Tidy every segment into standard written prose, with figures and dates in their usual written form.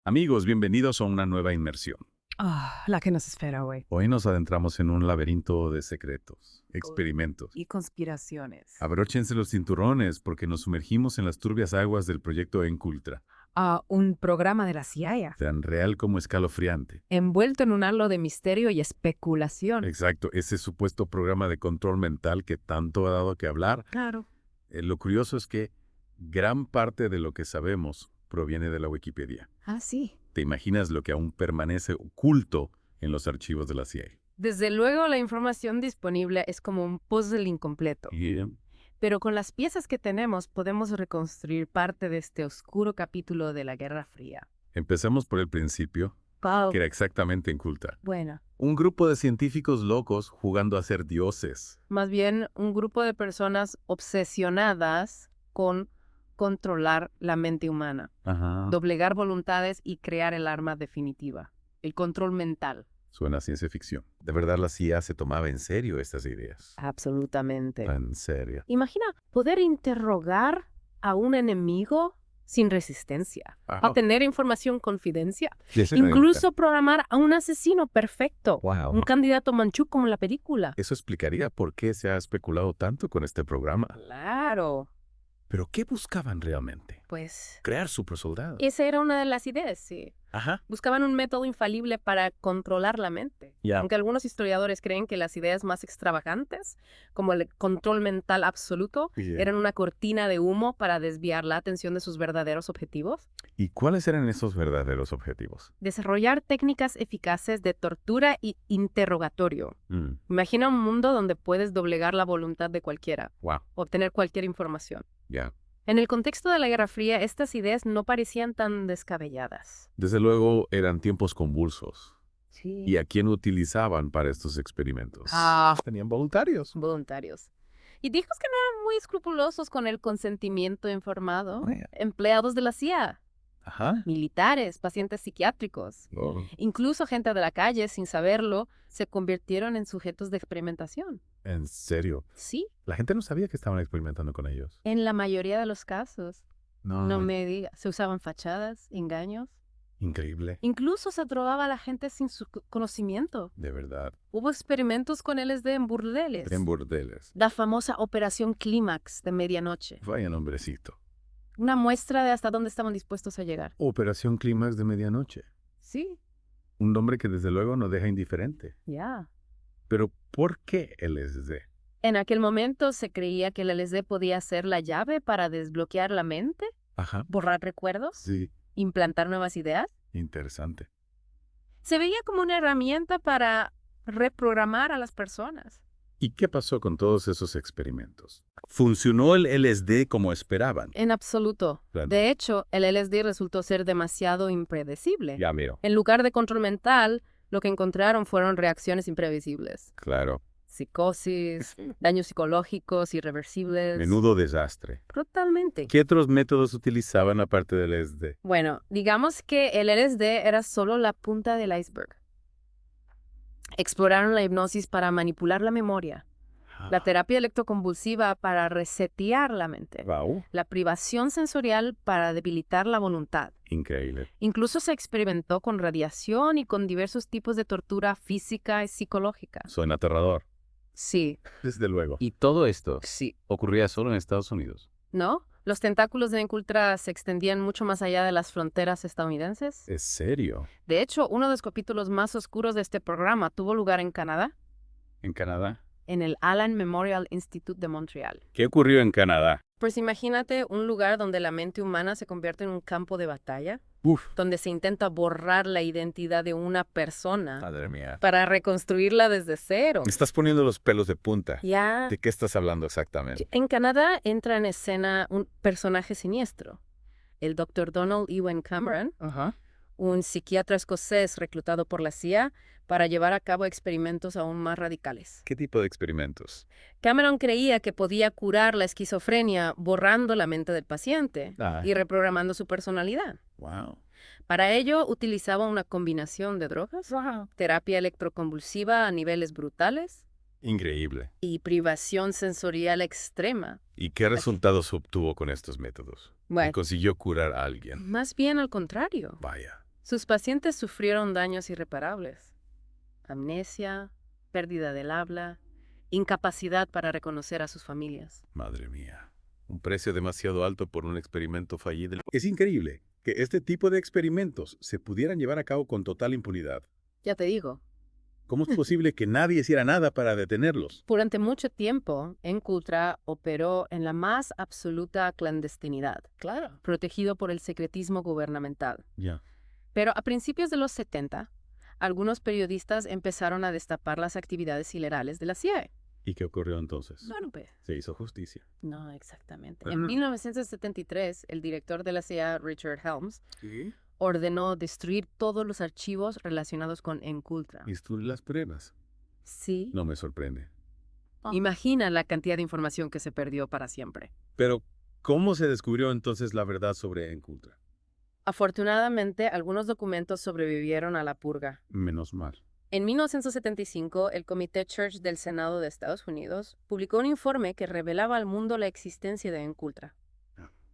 Amigos, bienvenidos a una nueva inmersión. La que nos espera hoy. Hoy nos adentramos en un laberinto de secretos, experimentos. Y conspiraciones. Abróchense los cinturones porque nos sumergimos en las turbias aguas del proyecto Encultra, Un programa de la CIA. tan real como escalofriante. Envuelto en un halo de misterio y especulación. Exacto, ese supuesto programa de control mental que tanto ha dado que hablar. Claro. Lo curioso es que gran parte de lo que sabemos proviene de la Wikipedia. Sí. ¿Te imaginas lo que aún permanece oculto en los archivos de la CIA? Desde luego la información disponible es como un puzzle incompleto. Pero con las piezas que tenemos podemos reconstruir parte de este oscuro capítulo de la Guerra Fría. Empecemos por el principio, que era exactamente Encultra. Bueno, Un grupo de científicos locos jugando a ser dioses. más bien un grupo de personas obsesionadas con controlar la mente humana. Doblegar voluntades y crear el arma definitiva. El control mental. Suena a ciencia ficción. ¿De verdad la CIA se tomaba en serio estas ideas? Absolutamente. En serio. Imagina poder interrogar a un enemigo sin resistencia. Wow. Obtener información confidencial. Incluso programar a un asesino perfecto. Wow. Un candidato manchú como en la película. Eso explicaría por qué se ha especulado tanto con este programa. Claro. ¿Pero qué buscaban realmente? Pues Crear supersoldados. esa era una de las ideas, sí. Ajá. Buscaban un método infalible para controlar la mente. Ya. Aunque algunos historiadores creen que las ideas más extravagantes, como el control mental absoluto, eran una cortina de humo para desviar la atención de sus verdaderos objetivos. ¿Y cuáles eran esos verdaderos objetivos? Desarrollar técnicas eficaces de tortura y interrogatorio. Imagina un mundo donde puedes doblegar la voluntad de cualquiera, Wow. obtener cualquier información. Ya. En el contexto de la Guerra Fría, estas ideas no parecían tan descabelladas. Desde luego eran tiempos convulsos. Sí. ¿Y a quién utilizaban para estos experimentos? Tenían voluntarios. Voluntarios. Y dijo que no eran muy escrupulosos con el consentimiento informado. Oh, yeah. Empleados de la CIA, Ajá. militares, pacientes psiquiátricos, Oh. incluso gente de la calle, sin saberlo, se convirtieron en sujetos de experimentación. ¿En serio? Sí, La gente no sabía que estaban experimentando con ellos. en la mayoría de los casos. No. No me digas. Se usaban fachadas, engaños. Increíble. Incluso se drogaba a la gente sin su conocimiento. De verdad. Hubo experimentos con LSD en burdeles. En burdeles. La famosa Operación Clímax de medianoche. Vaya nombrecito. Una muestra de hasta dónde estaban dispuestos a llegar. Operación Clímax de medianoche. Sí, Un nombre que desde luego no deja indiferente. ya. Pero ¿por qué LSD? En aquel momento se creía que el LSD podía ser la llave para desbloquear la mente, Ajá. borrar recuerdos, Sí. implantar nuevas ideas. Interesante. Se veía como una herramienta para reprogramar a las personas. ¿Y qué pasó con todos esos experimentos? ¿Funcionó el LSD como esperaban? En absoluto. Claro. De hecho, el LSD resultó ser demasiado impredecible. Ya miro. En lugar de control mental, lo que encontraron fueron reacciones imprevisibles. Claro. Psicosis, daños psicológicos irreversibles. Menudo desastre. Totalmente. ¿Qué otros métodos utilizaban aparte del LSD? Bueno, digamos que el LSD era solo la punta del iceberg. Exploraron la hipnosis para manipular la memoria, la terapia electroconvulsiva para resetear la mente, Wow. la privación sensorial para debilitar la voluntad. Increíble. Incluso se experimentó con radiación y con diversos tipos de tortura física y psicológica. Suena aterrador. Sí, Desde luego. Y todo esto sí. ocurría solo en Estados Unidos. ¿No? Los tentáculos de Encultra se extendían mucho más allá de las fronteras estadounidenses. ¿Es serio? De hecho, uno de los capítulos más oscuros de este programa tuvo lugar en Canadá, ¿En Canadá? en el Allen Memorial Institute de Montreal. ¿Qué ocurrió en Canadá? Pues imagínate un lugar donde la mente humana se convierte en un campo de batalla, Uf. donde se intenta borrar la identidad de una persona Madre mía. para reconstruirla desde cero. Me estás poniendo los pelos de punta. Ya. ¿De qué estás hablando exactamente? En Canadá entra en escena un personaje siniestro, el Dr. Donald Ewan Cameron, Ajá. un psiquiatra escocés reclutado por la CIA para llevar a cabo experimentos aún más radicales. ¿Qué tipo de experimentos? Cameron creía que podía curar la esquizofrenia borrando la mente del paciente y reprogramando su personalidad. Wow. Para ello utilizaba una combinación de drogas, terapia electroconvulsiva a niveles brutales Increíble. y privación sensorial extrema. ¿Y qué resultados obtuvo con estos métodos? Bueno, ¿Consiguió curar a alguien? más bien al contrario. Vaya. Sus pacientes sufrieron daños irreparables. Amnesia, pérdida del habla, incapacidad para reconocer a sus familias. Madre mía. Un precio demasiado alto por un experimento fallido. Es increíble que este tipo de experimentos se pudieran llevar a cabo con total impunidad. Ya te digo, ¿Cómo es posible que nadie hiciera nada para detenerlos? durante mucho tiempo, Encultra operó en la más absoluta clandestinidad. Claro. Protegido por el secretismo gubernamental. Ya. Pero a principios de los 70, algunos periodistas empezaron a destapar las actividades ilegales de la CIA. ¿Y qué ocurrió entonces? Bueno, pues, Se hizo justicia. no exactamente. En 1973, el director de la CIA, Richard Helms, ordenó destruir todos los archivos relacionados con Encultra. ¿Y tú las pruebas? Sí. No me sorprende. Imagina la cantidad de información que se perdió para siempre. Pero, ¿cómo se descubrió entonces la verdad sobre Encultra? Afortunadamente, algunos documentos sobrevivieron a la purga. Menos mal. En 1975, el Comité Church del Senado de Estados Unidos publicó un informe que revelaba al mundo la existencia de Encultra.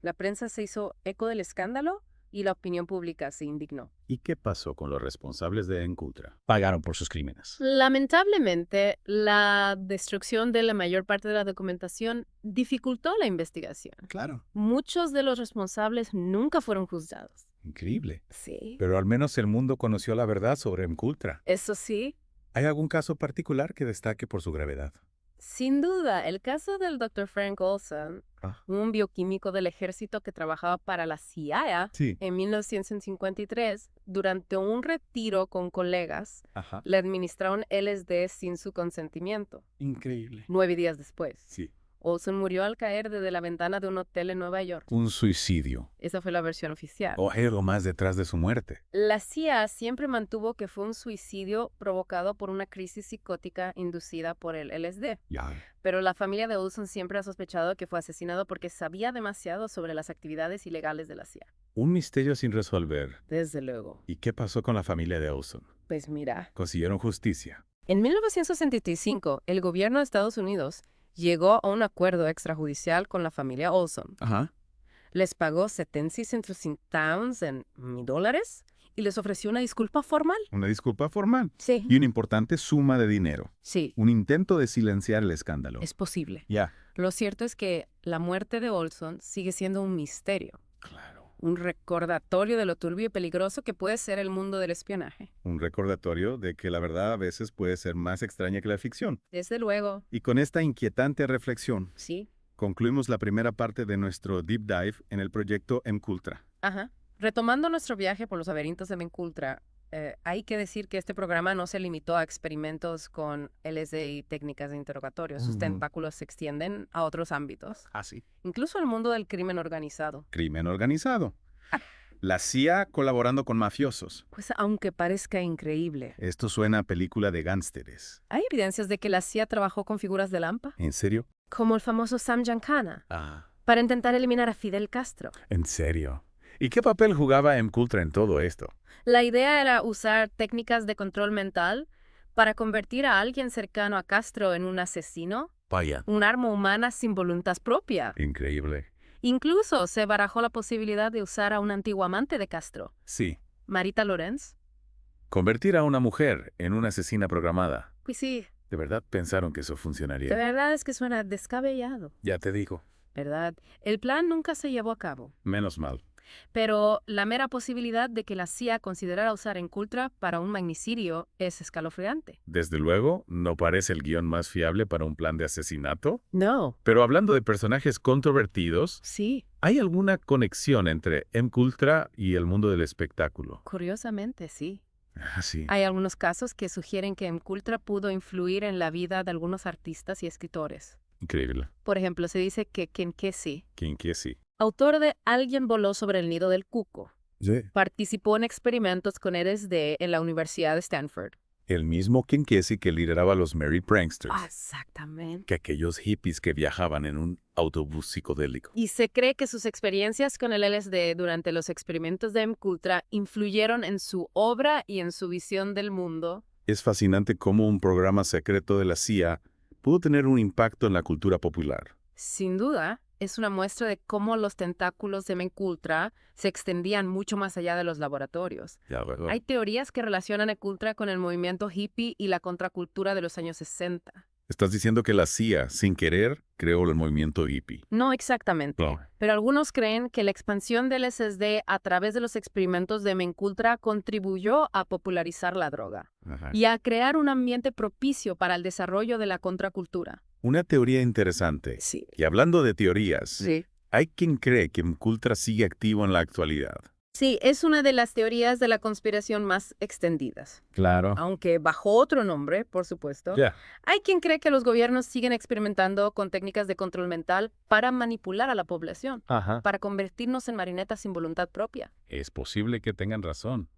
La prensa se hizo eco del escándalo y la opinión pública se indignó. ¿Y qué pasó con los responsables de Encultra? Pagaron por sus crímenes. Lamentablemente, la destrucción de la mayor parte de la documentación dificultó la investigación. Claro. Muchos de los responsables nunca fueron juzgados. Increíble. Sí. Pero al menos el mundo conoció la verdad sobre Encultra. Eso sí, ¿Hay algún caso particular que destaque por su gravedad? sin duda, el caso del Dr. Frank Olson, un bioquímico del ejército que trabajaba para la CIA Sí. en 1953, durante un retiro con colegas, Ajá. le administraron LSD sin su consentimiento. Increíble. 9 días después. Sí. Olson murió al caer desde la ventana de un hotel en Nueva York. Un suicidio. Esa fue la versión oficial. ¿O hay algo más detrás de su muerte? La CIA siempre mantuvo que fue un suicidio provocado por una crisis psicótica inducida por el LSD. Ya. Pero la familia de Olson siempre ha sospechado que fue asesinado porque sabía demasiado sobre las actividades ilegales de la CIA. Un misterio sin resolver. Desde luego. ¿Y qué pasó con la familia de Olson? Pues mira. Consiguieron justicia. En 1965, el gobierno de Estados Unidos llegó a un acuerdo extrajudicial con la familia Olson. Ajá. Les pagó $70,000 en dólares y les ofreció una disculpa formal. Una disculpa formal. Sí. Y una importante suma de dinero. Sí, Un intento de silenciar el escándalo. es posible. Ya. Lo cierto es que la muerte de Olson sigue siendo un misterio. Claro. Un recordatorio de lo turbio y peligroso que puede ser el mundo del espionaje. Un recordatorio de que la verdad a veces puede ser más extraña que la ficción. Desde luego. Y con esta inquietante reflexión, Sí. concluimos la primera parte de nuestro deep dive en el proyecto Encultra. Ajá. Retomando nuestro viaje por los laberintos de Encultra, hay que decir que este programa no se limitó a experimentos con LSD y técnicas de interrogatorio. Sus Ujú. tentáculos se extienden a otros ámbitos, Así. incluso al mundo del crimen organizado. Crimen organizado. La CIA colaborando con mafiosos. Pues aunque parezca increíble, Esto suena a película de gángsteres. hay evidencias de que la CIA trabajó con figuras de Lampa, ¿En serio? como el famoso Sam Giancana, Ah, para intentar eliminar a Fidel Castro. ¿en serio? ¿Y qué papel jugaba Encultra en todo esto? La idea era usar técnicas de control mental para convertir a alguien cercano a Castro en un asesino, Vaya. un arma humana sin voluntad propia. Increíble. Incluso se barajó la posibilidad de usar a un antiguo amante de Castro, Sí. Marita Lorenz. Convertir a una mujer en una asesina programada. Pues sí, ¿De verdad pensaron que eso de funcionaría? verdad es que suena descabellado, Ya te digo. ¿verdad? El plan nunca se llevó a cabo. Menos mal. Pero la mera posibilidad de que la CIA considerara usar Encultra para un magnicidio es escalofriante. Desde luego, no parece el guión más fiable para un plan de asesinato. No. Pero hablando de personajes controvertidos, Sí, ¿hay alguna conexión entre Encultra y el mundo del espectáculo? curiosamente sí. Ah, sí. Hay algunos casos que sugieren que Encultra pudo influir en la vida de algunos artistas y escritores. Increíble. Por ejemplo, se dice que Ken Kesey, ¿Quién que sí? autor de Alguien voló sobre el nido del cuco, Sí. participó en experimentos con LSD en la Universidad de Stanford. El mismo Ken Kesey que lideraba a los Merry Pranksters. Exactamente. Que aquellos hippies que viajaban en un autobús psicodélico. Y se cree que sus experiencias con el LSD durante los experimentos de Encultra influyeron en su obra y en su visión del mundo. Es fascinante cómo un programa secreto de la CIA pudo tener un impacto en la cultura popular. Sin duda, es una muestra de cómo los tentáculos de MKUltra se extendían mucho más allá de los laboratorios. Ya, ¿verdad? Hay teorías que relacionan MKUltra con el movimiento hippie y la contracultura de los años 60. Estás diciendo que la CIA, sin querer, creó el movimiento hippie. No exactamente, No. pero algunos creen que la expansión del LSD a través de los experimentos de MKUltra contribuyó a popularizar la droga Ajá. y a crear un ambiente propicio para el desarrollo de la contracultura. Una teoría interesante. Sí. Y hablando de teorías, Sí. hay quien cree que MKUltra sigue activo en la actualidad. Sí, es una de las teorías de la conspiración más extendidas. Claro. Aunque bajo otro nombre, por supuesto. Ya. Hay quien cree que los gobiernos siguen experimentando con técnicas de control mental para manipular a la población, Ajá. para convertirnos en marionetas sin voluntad propia. Es posible que tengan razón.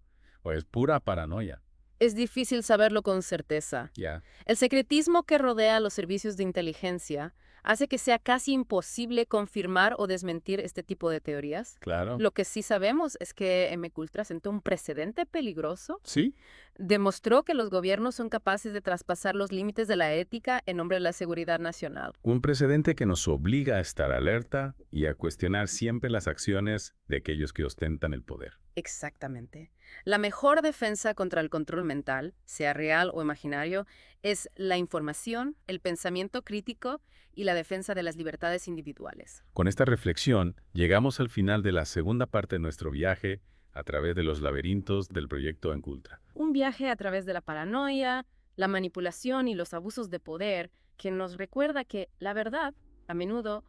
O es pura paranoia. Es difícil saberlo con certeza. Ya. El secretismo que rodea a los servicios de inteligencia hace que sea casi imposible confirmar o desmentir este tipo de teorías. Claro. Lo que sí sabemos es que MKUltra sentó un precedente peligroso. Sí. Demostró que los gobiernos son capaces de traspasar los límites de la ética en nombre de la seguridad nacional. Un precedente que nos obliga a estar alerta y a cuestionar siempre las acciones de aquellos que ostentan el poder. Exactamente. La mejor defensa contra el control mental, sea real o imaginario, es la información, el pensamiento crítico y la defensa de las libertades individuales. Con esta reflexión, llegamos al final de la segunda parte de nuestro viaje a través de los laberintos del proyecto MKUltra. Un viaje a través de la paranoia, la manipulación y los abusos de poder que nos recuerda que la verdad, a menudo,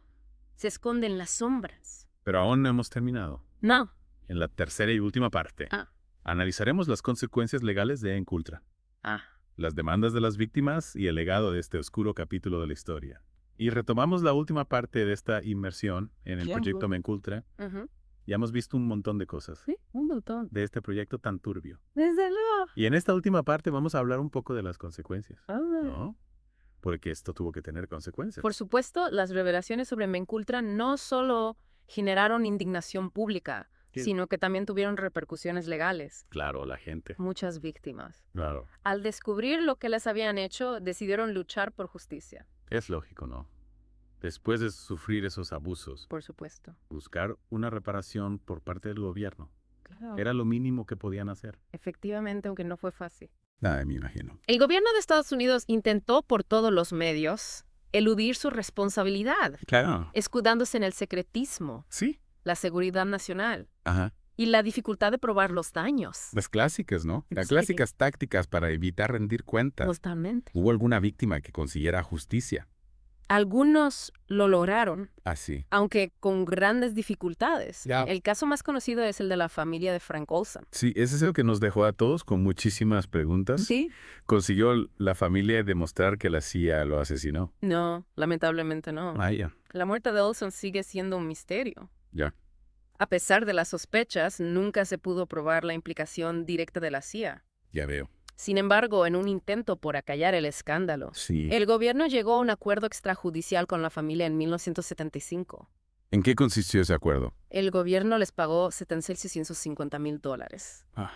se esconde en las sombras. Pero aún no hemos terminado. No. En la tercera y última parte, analizaremos las consecuencias legales de MKUltra, las demandas de las víctimas y el legado de este oscuro capítulo de la historia. Y retomamos la última parte de esta inmersión en el proyecto MKUltra. Ya hemos visto un montón de cosas Sí, un montón. de este proyecto tan turbio. Desde luego. Y en esta última parte vamos a hablar un poco de las consecuencias, ¿no? Porque esto tuvo que tener consecuencias. Por supuesto, las revelaciones sobre MKUltra no solo generaron indignación pública, Sí. sino que también tuvieron repercusiones legales. Claro, la gente. Muchas víctimas. Claro. Al descubrir lo que les habían hecho, decidieron luchar por justicia. Es lógico, ¿no? Después de sufrir esos abusos, Por supuesto. buscar una reparación por parte del gobierno Claro. era lo mínimo que podían hacer. Efectivamente, aunque no fue fácil. Nada, me imagino. El gobierno de Estados Unidos intentó por todos los medios eludir su responsabilidad, Claro. escudándose en el secretismo, Sí. la seguridad nacional Ajá. y la dificultad de probar los daños. Las clásicas, ¿no? Las Sí. clásicas tácticas para evitar rendir cuentas. Totalmente. ¿Hubo alguna víctima que consiguiera justicia? Algunos lo lograron, Así. aunque con grandes dificultades. Ya. El caso más conocido es el de la familia de Frank Olson. Sí, ese es el que nos dejó a todos con muchísimas preguntas. Sí. Consiguió la familia demostrar que la CIA lo asesinó. No, lamentablemente no. Ya. La muerte de Olson sigue siendo un misterio. Ya. A pesar de las sospechas, nunca se pudo probar la implicación directa de la CIA. Ya veo. Sin embargo, en un intento por acallar el escándalo, Sí. el gobierno llegó a un acuerdo extrajudicial con la familia en 1975. ¿En qué consistió ese acuerdo? El gobierno les pagó $7.650,000 Ah.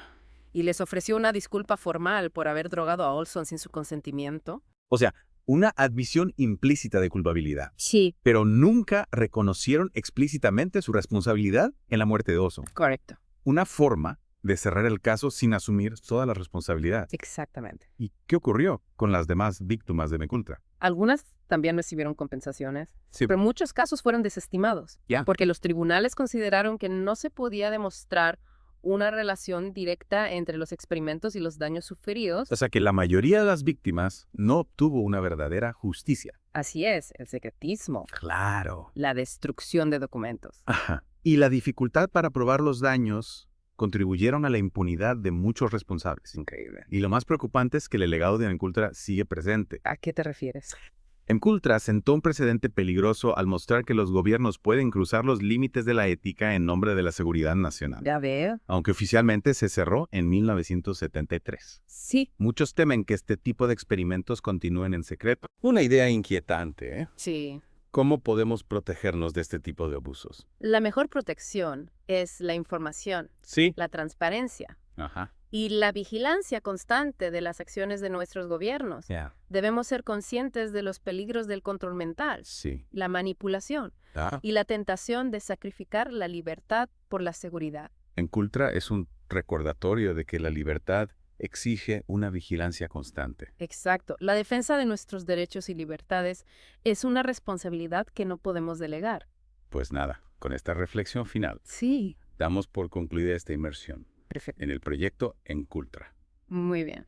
y les ofreció una disculpa formal por haber drogado a Olson sin su consentimiento. O sea, una admisión implícita de culpabilidad. Sí, Pero nunca reconocieron explícitamente su responsabilidad en la muerte de Olson. correcto. Una forma de cerrar el caso sin asumir toda la responsabilidad. Exactamente. ¿Y qué ocurrió con las demás víctimas de MKUltra? Algunas también recibieron compensaciones, Sí. pero muchos casos fueron desestimados Ya. porque los tribunales consideraron que no se podía demostrar una relación directa entre los experimentos y los daños sufridos. O sea que la mayoría de las víctimas no obtuvo una verdadera justicia. Así es, el secretismo, Claro. la destrucción de documentos. Ajá. Y la dificultad para probar los daños contribuyeron a la impunidad de muchos responsables. Increíble. Y lo más preocupante es que el legado de MKUltra sigue presente. ¿A qué te refieres? MKUltra sentó un precedente peligroso al mostrar que los gobiernos pueden cruzar los límites de la ética en nombre de la seguridad nacional, Ya veo. aunque oficialmente se cerró en 1973. Sí. Muchos temen que este tipo de experimentos continúen en secreto. Una idea inquietante, ¿eh? Sí. ¿Cómo podemos protegernos de este tipo de abusos? La mejor protección es la información, Sí. la transparencia y la vigilancia constante de las acciones de nuestros gobiernos. Debemos ser conscientes de los peligros del control mental, la manipulación y la tentación de sacrificar la libertad por la seguridad. MKUltra es un recordatorio de que la libertad exige una vigilancia constante. Exacto. La defensa de nuestros derechos y libertades es una responsabilidad que no podemos delegar. Pues nada, con esta reflexión final, damos por concluida esta inmersión en el proyecto MKUltra. Muy bien.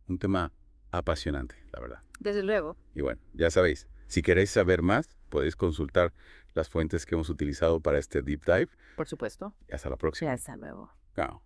Un tema apasionante, la verdad. Desde luego. Y bueno, ya sabéis, si queréis saber más, podéis consultar las fuentes que hemos utilizado para este Deep Dive. Por supuesto. Y hasta la próxima. Hasta luego. Chao.